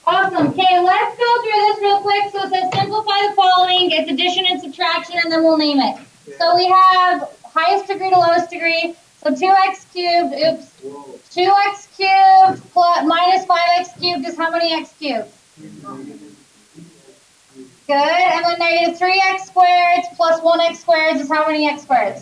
Awesome. Okay, let's go through this real quick. So it says simplify the following. It's addition and subtraction, and then we'll name it. So we have highest degree to lowest degree. So 2x cubed, 2x cubed plus minus 5x cubed is how many x cubed? Good. And then negative 3x squared plus 1x squared is how many x squared?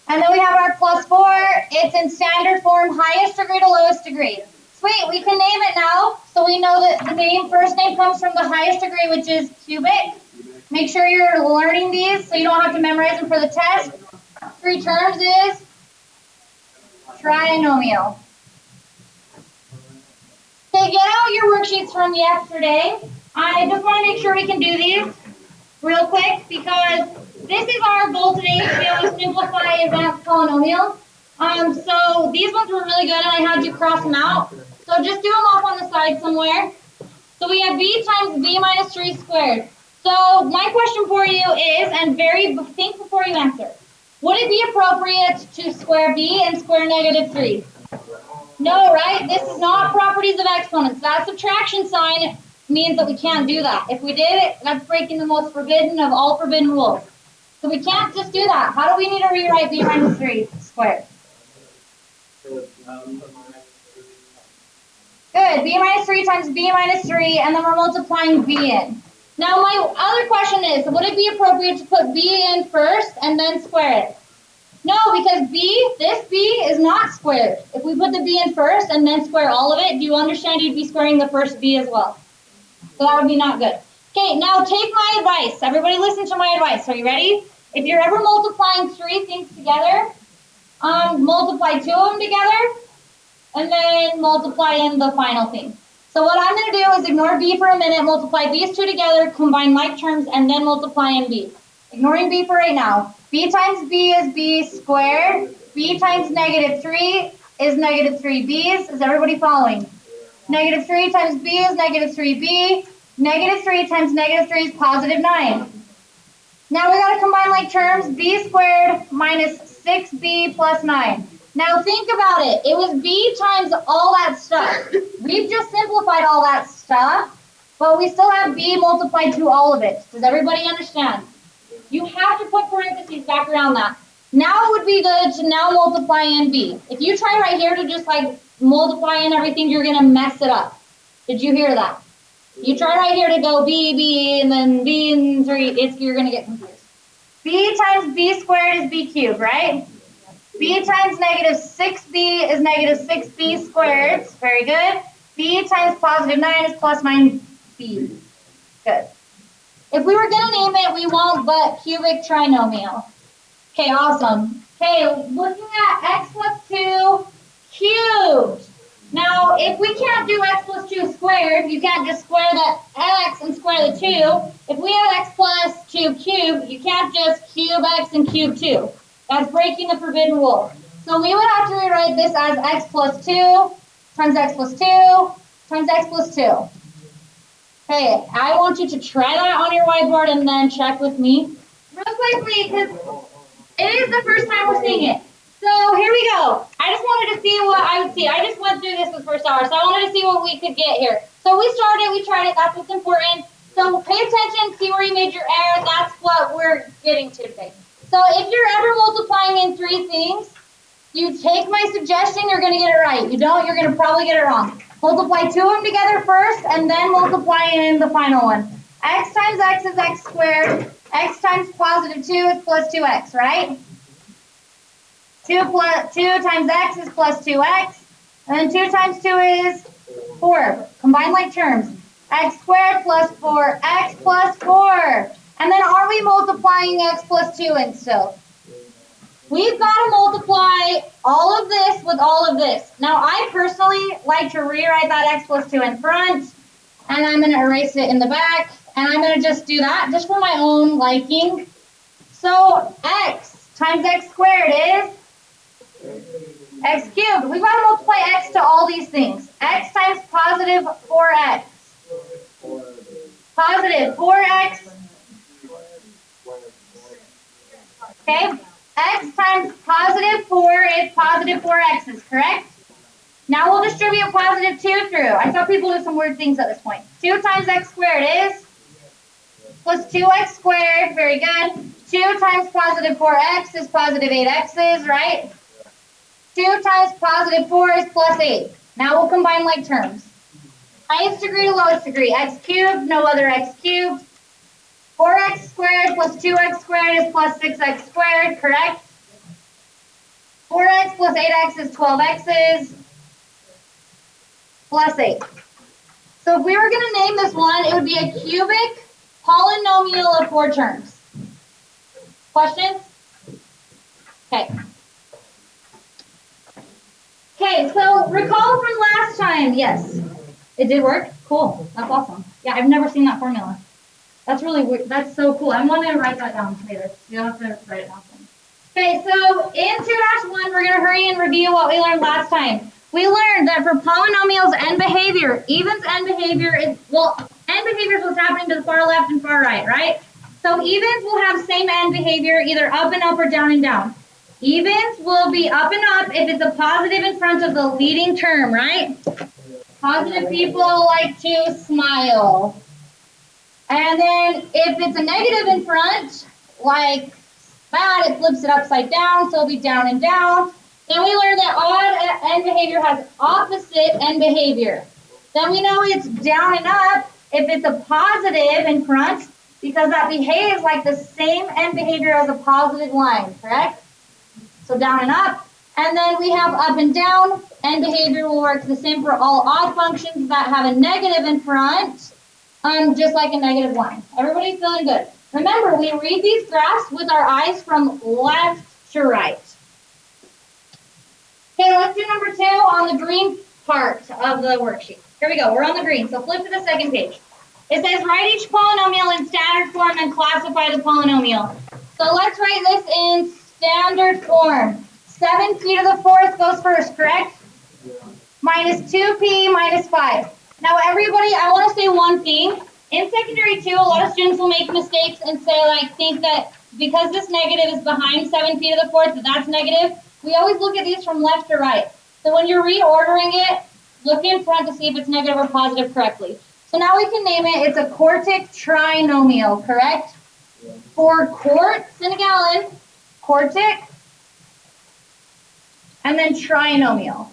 And then we have our plus 4. It's in standard form, highest degree to lowest degree. Sweet, we can name it now. So we know that the first name comes from the highest degree, which is cubic. Make sure you're learning these so you don't have to memorize them for the test. 3 terms is trinomial. Okay, get out your worksheets from yesterday. I just want to make sure we can do these real quick because this is our goal today to be able to simplify advanced polynomials. So these ones were really good and I had you cross them out. So just do them off on the side somewhere. So we have b times b minus 3 squared. So my question for you is, and think before you answer, would it be appropriate to square b and square negative 3? No, right? This is not properties of exponents. That subtraction sign means that we can't do that. If we did it, that's breaking the most forbidden of all forbidden rules. So we can't just do that. How do we need to rewrite b minus 3 squared? Good. B minus 3 times b minus 3, and then we're multiplying b in. Now my other question is, would it be appropriate to put b in first and then square it? No, because this b is not squared. If we put the b in first and then square all of it, do you understand you'd be squaring the first b as well? So that would be not good. Okay, now take my advice. Everybody listen to my advice. Are you ready? If you're ever multiplying 3 things together, multiply 2 of them together, and then multiply in the final thing. So what I'm going to do is ignore b for a minute, multiply these 2 together, combine like terms, and then multiply in b. Ignoring b for right now. B times b is b squared. B times negative 3 is negative 3b's. Is everybody following? Negative 3 times b is negative 3b. Negative 3 times negative 3 is positive 9. Now we got to combine like terms. B squared minus 6b plus 9. Now think about it. It was b times all that stuff. We've just simplified all that stuff, but we still have b multiplied to all of it. Does everybody understand? You have to put parentheses back around that. Now it would be good to now multiply in b. If you try right here to just like multiply in everything, you're going to mess it up. Did you hear that? You try right here to go b, and then b and 3, you're going to get confused. B times b squared is b cubed, right? B times negative 6b is negative 6b squared. Very good. B times positive 9 is plus 9b. Good. If we were going to name it, we won't, but cubic trinomial. Okay, awesome. Okay, looking at x plus 2 cubed. Now, if we can't do x plus 2 squared, you can't just square the x and square the 2. If we have x plus 2 cubed, you can't just cube x and cube 2. That's breaking the forbidden rule. So we would have to rewrite this as x plus 2 times x plus 2 times x plus 2. Okay, I want you to try that on your whiteboard and then check with me real quickly because it is the first time we're seeing it. So here we go. I just wanted to see what I would see. I just went through this the first hour, so I wanted to see what we could get here. So we started, we tried it, that's what's important. So pay attention, see where you made your error, that's what we're getting to today. So if you're ever multiplying in 3 things, you take my suggestion, you're going to get it right. You don't, you're going to probably get it wrong. Multiply 2 of them together first, and then multiply in the final one. X times x is x squared. X times positive 2 is plus 2x, right? 2 times x is plus 2x. And then 2 times 2 is 4. Combine like terms. X squared plus 4x plus 4. And then are we multiplying x plus 2 in still? We've got to multiply all of this with all of this. Now, I personally like to rewrite that x plus 2 in front, and I'm going to erase it in the back, and I'm going to just do that just for my own liking. So, x times x squared is x cubed. We've got to multiply x to all these things. X times positive 4x. Positive 4x. Okay. X times positive 4 is positive 4x's, correct? Now we'll distribute positive 2 through. I saw people do some weird things at this point. 2 times x squared is plus 2x squared. Very good. 2 times positive 4x is positive 8x's, right? 2 times positive 4 is plus 8. Now we'll combine like terms. Highest degree to lowest degree. X cubed, no other x cubed. 4x squared plus 2x squared is plus 6x squared, correct? 4x plus 8x is 12x's plus 8. So if we were going to name this one, it would be a cubic polynomial of 4 terms. Questions? Okay. Okay, so recall from last time. Yes. It did work? Cool. That's awesome. Yeah, I've never seen that formula. That's really weird. That's so cool. I'm going to write that down later. You don't have to write it down. Okay, so in 2-1, we're going to hurry and review what we learned last time. We learned that for polynomials and behavior, evens and behavior is, well, end behavior is what's happening to the far left and far right, right? So evens will have same end behavior, either up and up or down and down. Evens will be up and up if it's a positive in front of the leading term, right? Positive people like to smile. And then if it's a negative in front, like that, it flips it upside down, so it'll be down and down. Then we learned that odd end behavior has opposite end behavior. Then we know it's down and up if it's a positive in front, because that behaves like the same end behavior as a positive line, correct? So down and up. And then we have up and down. End behavior will work the same for all odd functions that have a negative in front, just like a negative line. Everybody feeling good? Remember, we read these graphs with our eyes from left to right. Okay, let's do number 2 on the green part of the worksheet. Here we go. We're on the green, so flip to the second page. It says write each polynomial in standard form and classify the polynomial. So let's write this in standard form. 7p to the 4th goes first, correct? Yeah. Minus 2p minus 5. Now everybody, I want to say one thing. In secondary 2, a lot of students will make mistakes and say, like, think that because this negative is behind 7p to the 4th, that's negative. We always look at these from left to right. So when you're reordering it, look in front to see if it's negative or positive correctly. So now we can name it, it's a quartic trinomial, correct? Yeah. For quarts in a gallon, quartic, and then trinomial.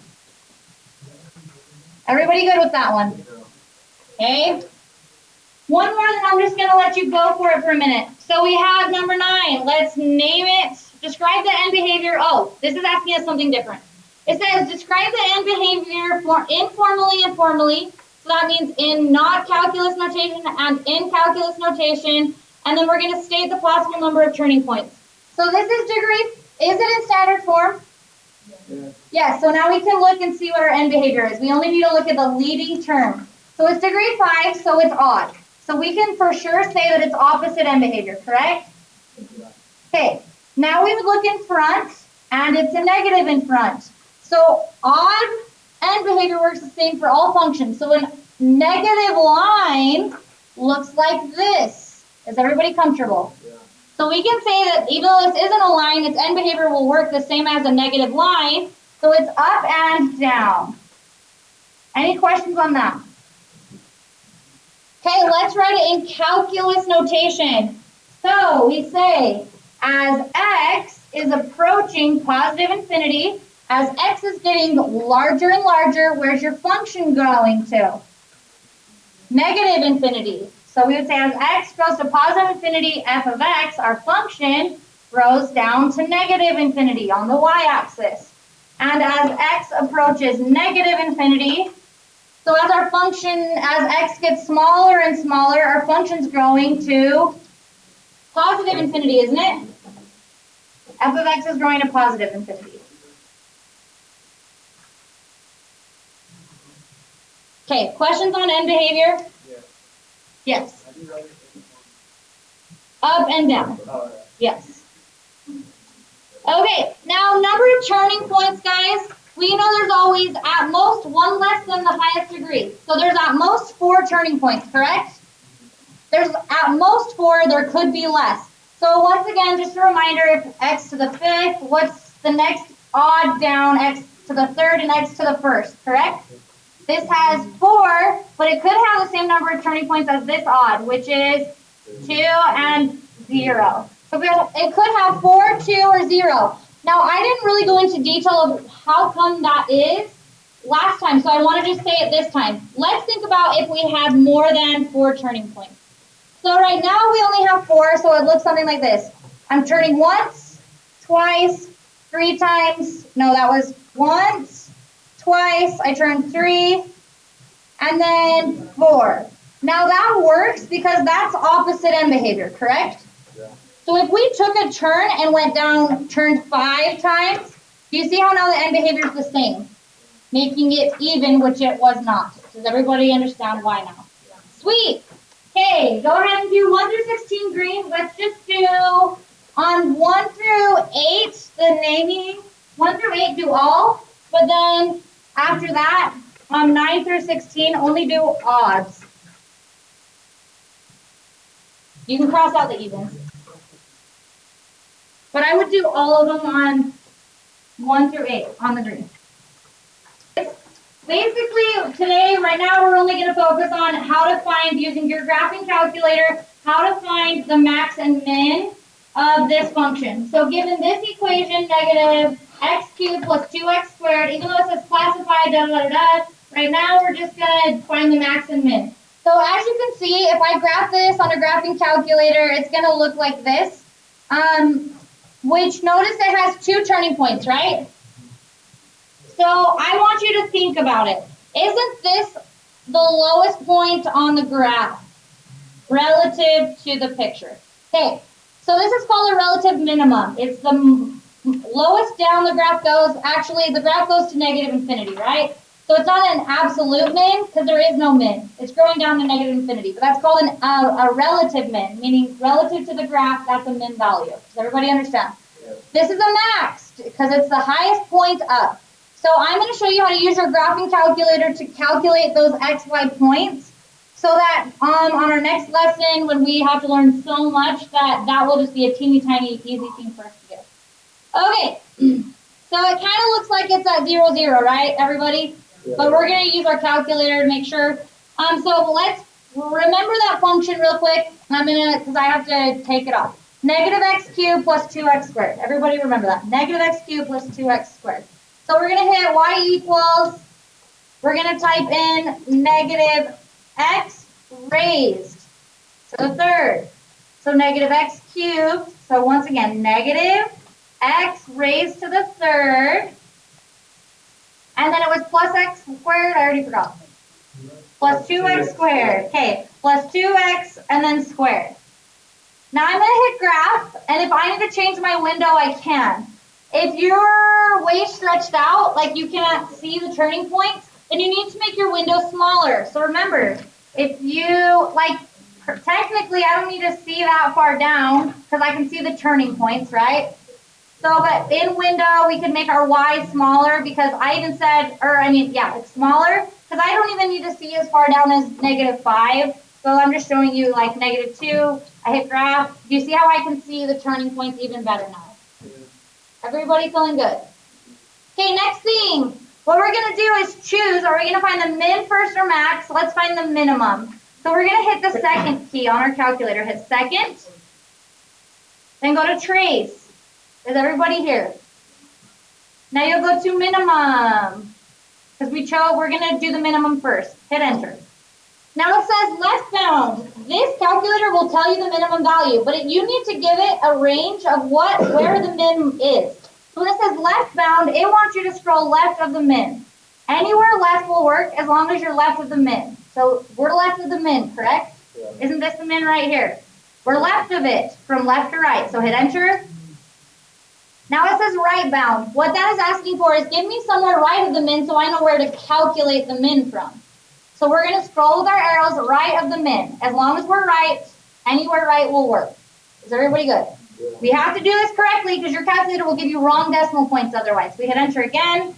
Everybody good with that one? Okay. One more, then I'm just going to let you go for it for a minute. So we have number 9. Let's name it. Describe the end behavior. Oh, this is asking us something different. It says describe the end behavior for informally and formally. So that means in not calculus notation and in calculus notation. And then we're going to state the possible number of turning points. So this is degree. Is it in standard form? Yeah. Yes. So now we can look and see what our end behavior is. We only need to look at the leading term. So it's degree 5, so it's odd. So we can for sure say that it's opposite end behavior, correct? Okay. Now we would look in front, and it's a negative in front. So odd end behavior works the same for all functions. So a negative line looks like this. Is everybody comfortable? Yeah. So we can say that even though this isn't a line, its end behavior will work the same as a negative line. So it's up and down. Any questions on that? Okay, let's write it in calculus notation. So we say as x is approaching positive infinity, as x is getting larger and larger, where's your function going to? Negative infinity. So we would say as x goes to positive infinity, f of x, our function, goes down to negative infinity on the y-axis. And as x approaches negative infinity, so as our function, as x gets smaller and smaller, our function's growing to positive infinity, isn't it? F of x is growing to positive infinity. Okay, questions on end behavior? Yes. Up and down. Yes. Okay, now number of turning points, guys. We know there's always at most one less than the highest degree. So there's at most 4 turning points, correct? There's at most 4, there could be less. So once again, just a reminder, if x to the 5th, what's the next odd down x to the third and x to the first, correct? This has 4, but it could have the same number of turning points as this odd, which is 2 and 0. So it could have 4, 2, or 0. Now, I didn't really go into detail of how come that is last time, so I want to just say it this time. Let's think about if we had more than 4 turning points. So right now we only have 4, so it looks something like this. I'm turning once, twice, 3 times. No, that was once, twice. I turned 3, and then 4. Now that works because that's opposite end behavior, correct? Yeah. So if we took a turn and went down, turned 5 times, do you see how now the end behavior is the same? Making it even, which it was not. Does everybody understand why now? Yeah. Sweet. Okay, go ahead and do 1 through 16 green. Let's just do on 1 through 8, the naming. 1 through 8 do all, but then after that, 9 through 16 only do odds. You can cross out the evens. But I would do all of them on 1 through 8 on the green. Basically, today, right now, we're only going to focus on how to find, using your graphing calculator, how to find the max and min of this function. So given this equation, negative x cubed plus 2x squared, even though it says classified, right now we're just going to find the max and min. So as you can see, if I graph this on a graphing calculator, it's going to look like this, which notice it has 2 turning points, right? So I want you to think about it. Isn't this the lowest point on the graph relative to the picture? Okay, so this is called a relative minimum. It's the lowest down the graph goes. Actually, the graph goes to negative infinity, right? So it's not an absolute min because there is no min. It's going down to negative infinity. But that's called a relative min, meaning relative to the graph, that's a min value. Does everybody understand? Yeah. This is a max because it's the highest point up. So I'm going to show you how to use your graphing calculator to calculate those XY points so that on our next lesson, when we have to learn so much, that will just be a teeny tiny easy thing for us to do. Okay, so it kind of looks like it's at 0, 0, right, everybody? Yeah. But we're going to use our calculator to make sure. So let's remember that function real quick. I'm going to, because I have to take it off. Negative x cubed plus 2x squared. Everybody remember that. Negative x cubed plus 2x squared. So we're going to hit y equals, we're going to type in negative x raised to the third. So negative x cubed, so once again, negative x raised to the third. And then it was plus x squared, I already forgot. Plus 2x squared, okay, plus 2x and then squared. Now I'm going to hit graph, and if I need to change my window, I can. If you're way stretched out, like you cannot see the turning points, then you need to make your window smaller. So remember, if you, like, technically I don't need to see that far down because I can see the turning points, right? So, but in window, we can make our y smaller because I even said, it's smaller because I don't even need to see as far down as negative 5. So I'm just showing you like negative 2. I hit graph. Do you see how I can see the turning points even better now? Everybody feeling good? Okay, next thing. What we're going to do is choose, are we going to find the min first or max? Let's find the minimum. So we're going to hit the second key on our calculator. Hit second. Then go to trace. Is everybody here? Now you'll go to minimum. Because we're going to do the minimum first. Hit enter. Now it says left bound. This calculator will tell you the minimum value, but you need to give it a range of where the min is. So when it says left bound, it wants you to scroll left of the min. Anywhere left will work as long as you're left of the min. So we're left of the min, correct? Yeah. Isn't this the min right here? We're left of it from left to right. So hit enter. Now it says right bound. What that is asking for is give me somewhere right of the min so I know where to calculate the min from. So we're going to scroll with our arrows right of the min. As long as we're right, anywhere right will work. Is everybody good? Yeah. We have to do this correctly because your calculator will give you wrong decimal points otherwise. We hit enter again.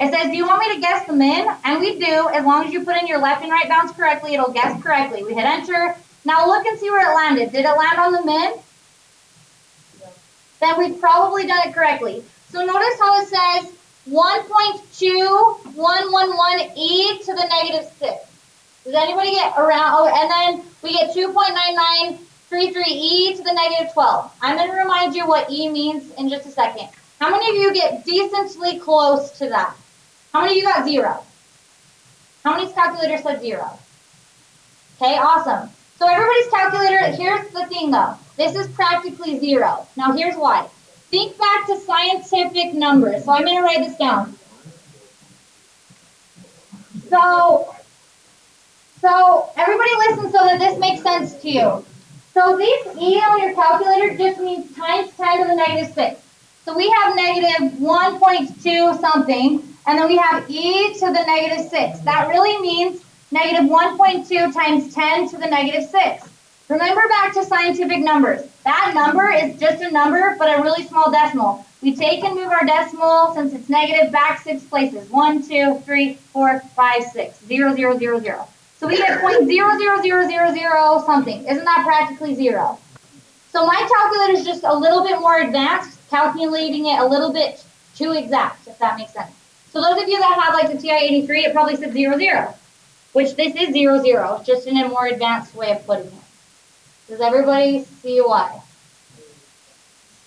It says, do you want me to guess the min? And we do. As long as you put in your left and right bounds correctly, it'll guess correctly. We hit enter. Now look and see where it landed. Did it land on the min? Yeah. Then we've probably done it correctly. So notice how it says 1.2111 to the negative 6. Does anybody get around? Oh, and then we get 2.9933e to the negative 12. I'm going to remind you what e means in just a second. How many of you get decently close to that? How many of you got 0? How many's calculator said 0? Okay, awesome. So everybody's calculator, here's the thing though. This is practically 0. Now here's why. Think back to scientific numbers. So I'm going to write this down. So everybody listen so that this makes sense to you. So this e on your calculator just means times 10 to the negative 6. So we have negative 1.2 something, and then we have e to the negative 6. That really means negative 1.2 times 10 to the negative 6. Remember back to scientific numbers. That number is just a number, but a really small decimal. We take and move our decimal, since it's negative, back 6 places. 1, 2, 3, 4, 5, 6. 0, 0, 0, 0. So we get 0.00000 something. Isn't that practically 0? So my calculator is just a little bit more advanced, calculating it a little bit too exact, if that makes sense. So those of you that have like the TI-83, it probably said 0, 0, which this is 0, 0, just in a more advanced way of putting it. Does everybody see why?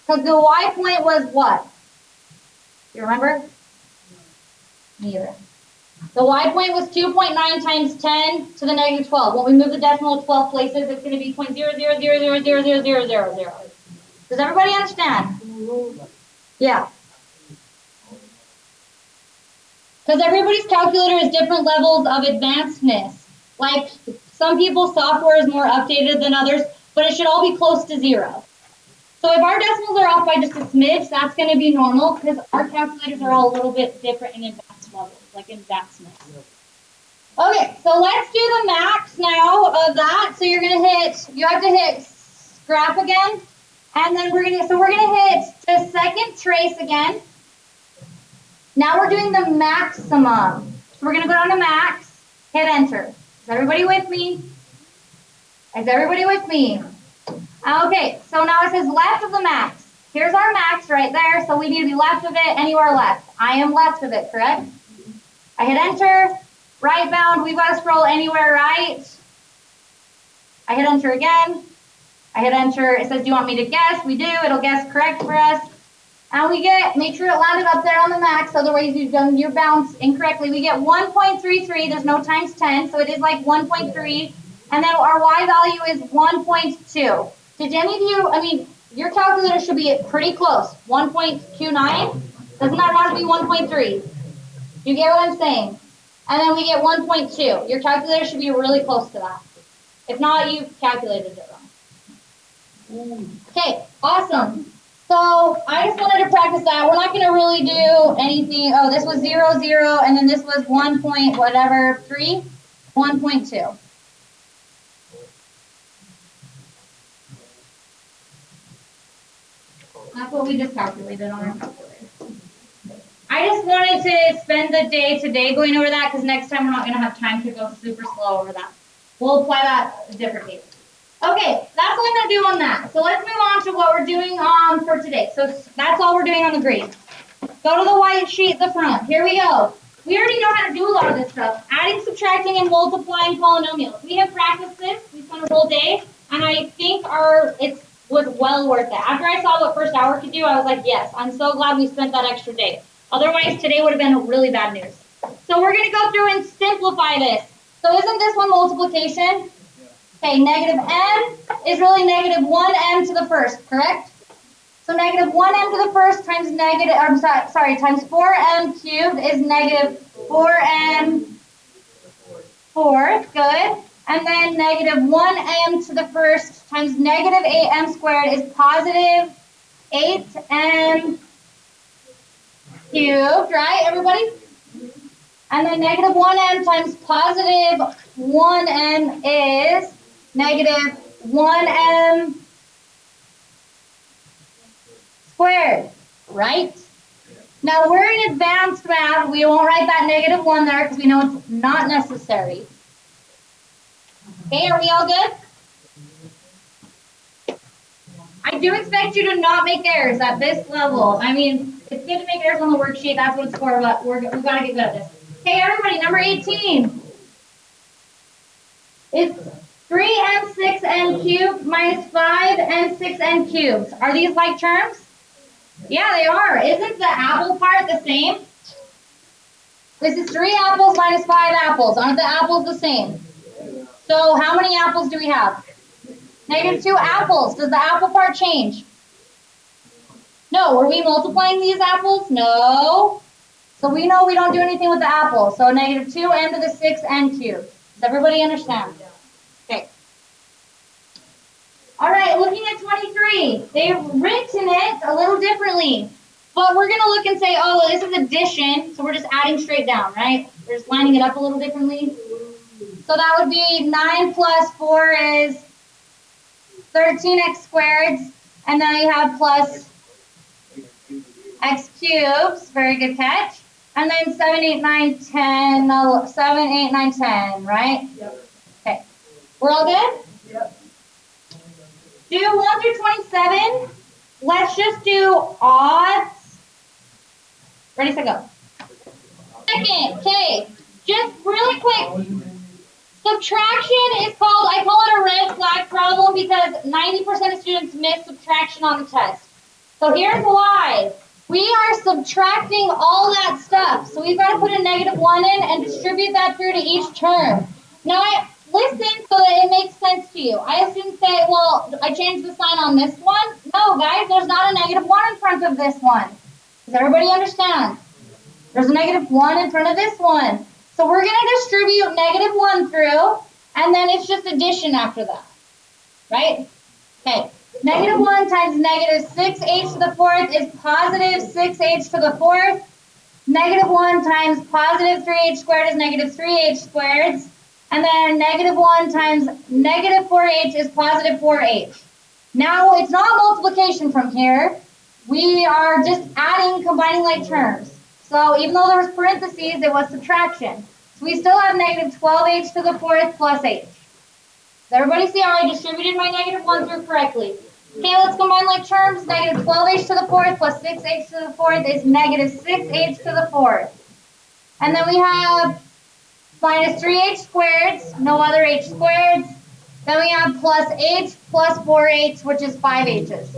Because the y point was what? You remember? Me either. The y point was 2.9 times 10 to the negative 12. When we move the decimal 12 places, it's going to be 0.000000000. Does everybody understand? Yeah. Because everybody's calculator is different levels of advancedness. Like some people's software is more updated than others, but it should all be close to 0. So if our decimals are off by just a smidge, that's going to be normal because our calculators are all a little bit different in advanced levels, like advancedness. Okay, so let's do the max now of that. So you're going to you have to hit graph again, and then we're going to hit the second trace again. Now we're doing the maximum. So we're going to go down to max, hit enter. Is everybody with me? Is everybody with me? Okay, so now it says left of the max. Here's our max right there, so we need to be left of it, anywhere left. I am left of it, correct? I hit enter, right bound, we've got to scroll anywhere right. I hit enter again. I hit enter, it says, do you want me to guess? We do, it'll guess correct for us. And we get, make sure it landed up there on the max, otherwise you've done your bounce incorrectly. We get 1.33, there's no times 10, so it is like 1.3. And then our y value is 1.2. Did any of you, your calculator should be pretty close. 1.29? Doesn't that have to be 1.3? You get what I'm saying? And then we get 1.2. Your calculator should be really close to that. If not, you've calculated it wrong. Okay, awesome. So I just wanted to practice that. We're not going to really do anything. Oh, this was 0, 0, and then this was 1 point whatever, 3, 1.2. That's what we just calculated on our calculator. I just wanted to spend the day today going over that because next time we're not going to have time to go super slow over that. We'll apply that differently. Okay, that's what I'm going to do on that. So let's move on to what we're doing for today. So that's all we're doing on the grade. Go to the white sheet at the front. Here we go. We already know how to do a lot of this stuff. Adding, subtracting, and multiplying polynomials. We have practiced this. We spent a whole day, and I think it was well worth it. After I saw what first hour could do, I was like, yes, I'm so glad we spent that extra day. Otherwise, today would have been really bad news. So we're going to go through and simplify this. So isn't this one multiplication? Okay, negative m is really negative 1m to the first, correct? So negative 1m to the first times times 4m cubed is negative 4m fourth, good. And then negative 1m to the first times negative 8m squared is positive 8m cubed, right, everybody? And then negative 1m times positive 1m is negative 1m squared, right? Now we're in advanced math. We won't write that negative 1 there because we know it's not necessary. Okay, are we all good? I do expect you to not make errors at this level. It's good to make errors on the worksheet. That's what it's for, but we've got to get good at this. Okay, everybody, number 18. It's 3n 6n cubed minus 5n 6n cubed. Are these like terms? Yeah, they are. Isn't the apple part the same? This is 3 apples minus 5 apples. Aren't the apples the same? So how many apples do we have? -2 apples. Does the apple part change? No. Were we multiplying these apples? No. So we know we don't do anything with the apple. So -2n to the 6n cubed. Does everybody understand? Okay. All right, looking at 23. They've written it a little differently. But we're going to look and say, oh, this is addition. So we're just adding straight down, right? We're just lining it up a little differently. So that would be 9 plus 4 is 13x squared. And then you have plus x cubes. Very good catch. And then 7, 8, 9, 10. 7, 8, 9, 10, right? Yep. Okay. We're all good? Yep. Do 1 through 27. Let's just do odds. Ready, set, go. Second, okay. Just really quick. Subtraction is called, I call it a red flag problem because 90% of students miss subtraction on the test. So here's why. We are subtracting all that stuff. So we've got to put a -1 in and distribute that through to each term. Now, listen so that it makes sense to you. I didn't say, well, I changed the sign on this one. No, guys, there's not a -1 in front of this one. Does everybody understand? There's a -1 in front of this one. So we're going to distribute -1 through, and then it's just addition after that. Right? Okay. -1 times -6h to the 4th is positive 6h to the 4th. -1 times positive 3h squared is -3h squared. And then -1 times -4h is positive 4h. Now, it's not multiplication from here. We are just adding, combining like terms. So even though there was parentheses, it was subtraction. So we still have -12h to the 4th plus h. Does everybody see how I distributed my -1 through correctly? Okay, let's combine like terms. -12h to the 4th plus 6h to the 4th is -6h to the 4th. And then we have -3h squared, no other h squared. Then we have plus h plus 4h, which is 5h's.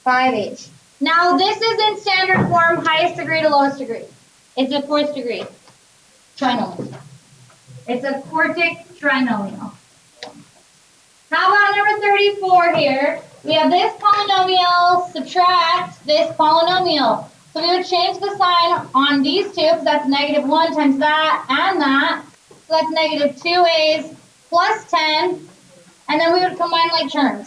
5h. Now this is in standard form, highest degree to lowest degree. It's a 4th degree trinomial. It's a quartic trinomial. How about number 34 here? We have this polynomial subtract this polynomial. So we would change the sign on these two, because that's -1 times that and that. So that's -2a's plus 10. And then we would combine like terms.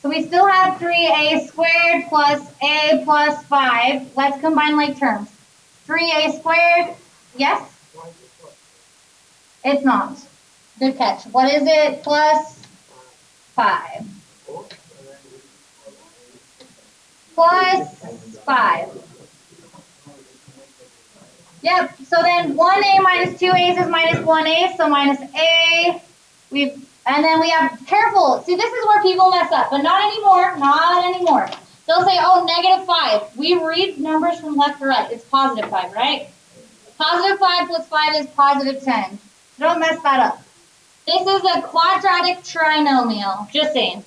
So we still have 3a squared plus a plus 5. Let's combine like terms. 3a squared, yes? It's not. Good catch. What is it? Plus 5. Plus 5. Yep, so then 1a minus 2a's is -1a, so -a. And then we have, careful, see this is where people mess up, but not anymore, not anymore. They'll say, oh, -5. We read numbers from left to right. It's +5, right? +5 plus 5 is +10. Don't mess that up. This is a quadratic trinomial, just saying.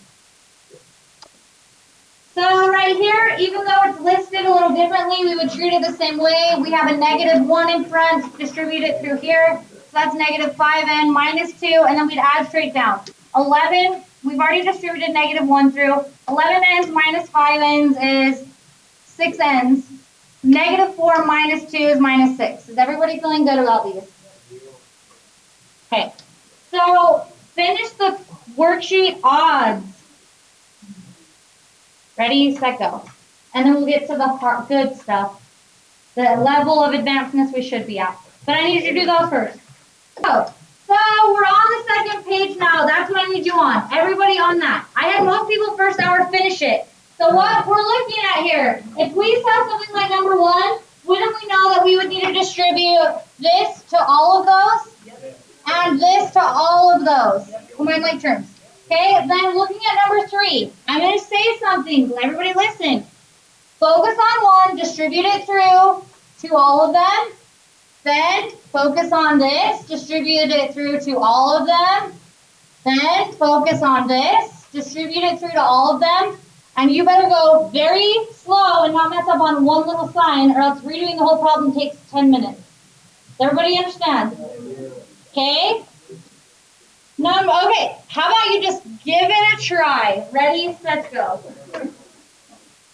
So right here, even though it's listed a little differently, we would treat it the same way. We have a -1 in front, distribute it through here. So that's -5n minus 2, and then we'd add straight down. 11, we've already distributed -1 through. 11n's minus 5n's is 6n's. -4 minus 2 is -6. Is everybody feeling good about these? Okay. So finish the worksheet odds. Ready, set, go. And then we'll get to the good stuff. The level of advancedness we should be at. But I need you to do those first. So we're on the second page now. That's what I need you on. Everybody on that. I had most people first hour finish it. So what we're looking at here, if we saw something like number 1, wouldn't we know that we would need to distribute this to all of those? And this to all of those. Combine like terms. Okay, then looking at number 3, I'm going to say something. Everybody listen. focus on one, distribute it through to all of them. Then focus on this, distribute it through to all of them. Then focus on this, distribute it through to all of them. And you better go very slow and not mess up on one little sign, or else redoing the whole problem takes 10 minutes. Does everybody understand? Okay? Okay, how about you just give it a try? Ready, set, go.